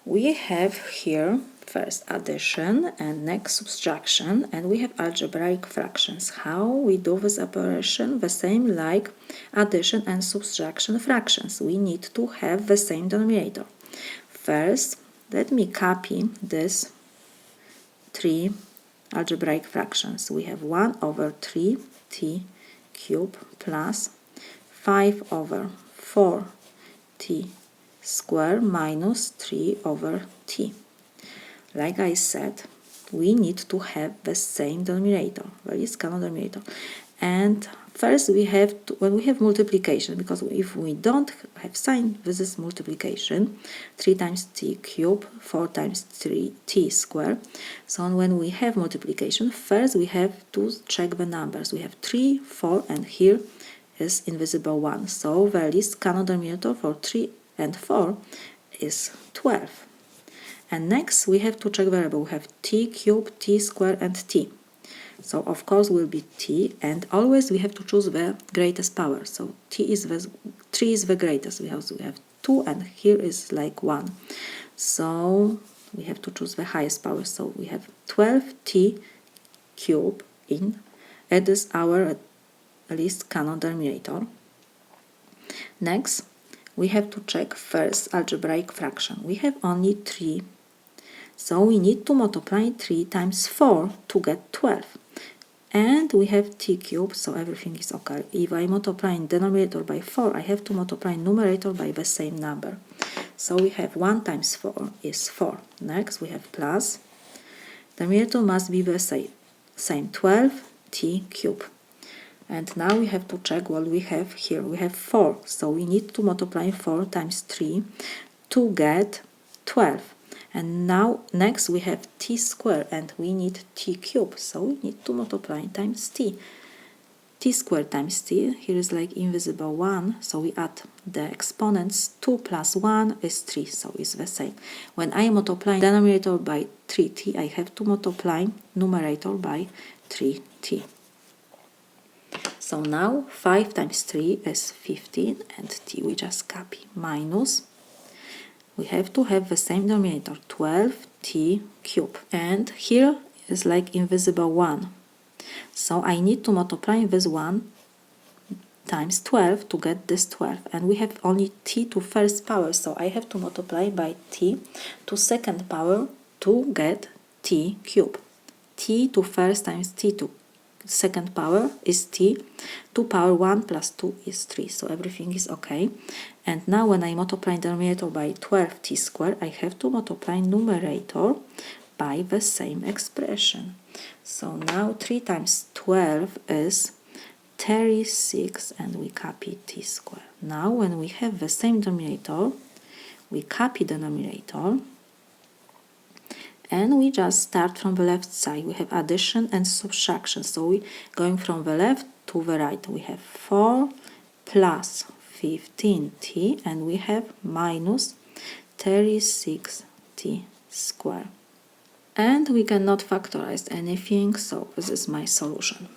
We have here first addition and next subtraction, and we have algebraic fractions. How we do this operation? The same like addition and subtraction fractions. We need to have the same denominator. First, let me copy this 3 algebraic fractions. We have 1 over 3t cubed plus 5 over 4t squared minus 3 over t. Like I said, we need to have the same denominator, the least common denominator. And first we have to, when we have multiplication, because if we don't have sign, this is multiplication, 3 times t cubed, 4 times 3t squared. So when we have multiplication, first we have to check the numbers. We have 3, 4, and here is invisible 1. So the least common denominator for 3 and 4 is 12. And next we have to check variable. We have t cubed, t squared, and t. So of course will be t, and always we have to choose the greatest power. So 3 is the greatest. We have 2, and here is like 1. So we have to choose the highest power. So we have 12t cubed in. It is our least common denominator. Next, we have to check first algebraic fraction. We have only 3. So we need to multiply 3 times 4 to get 12. And we have t cubed, so everything is okay. If I multiply denominator by 4, I have to multiply numerator by the same number. So we have 1 times 4 is 4. Next we have plus. The numerator must be the same 12t cubed. And now we have to check what we have here. We have 4, so we need to multiply 4 times 3 to get 12. And now next we have t squared, and we need t cubed, so we need to multiply times t. T squared times t, here is like invisible 1, so we add the exponents. 2 plus 1 is 3, so it's the same. When I multiply denominator by 3t, I have to multiply numerator by 3t. So now 5 times 3 is 15, and t we just copy, minus. We have to have the same denominator, 12t cubed. And here is like invisible 1. So I need to multiply this 1 times 12 to get this 12. And we have only t to first power, so I have to multiply by t to second power to get t cubed. T to first times t to second power is t. 2 power 1 plus 2 is 3, so everything is okay. And now when I multiply denominator by 12t squared, I have to multiply numerator by the same expression. So now 3 times 12 is 36, and we copy t squared. Now when we have the same denominator, we copy the numerator, and we just start from the left side. We have addition and subtraction. So we going from the left to the right. We have 4 plus 15t, and we have minus 36t squared. And we cannot factorize anything, so this is my solution.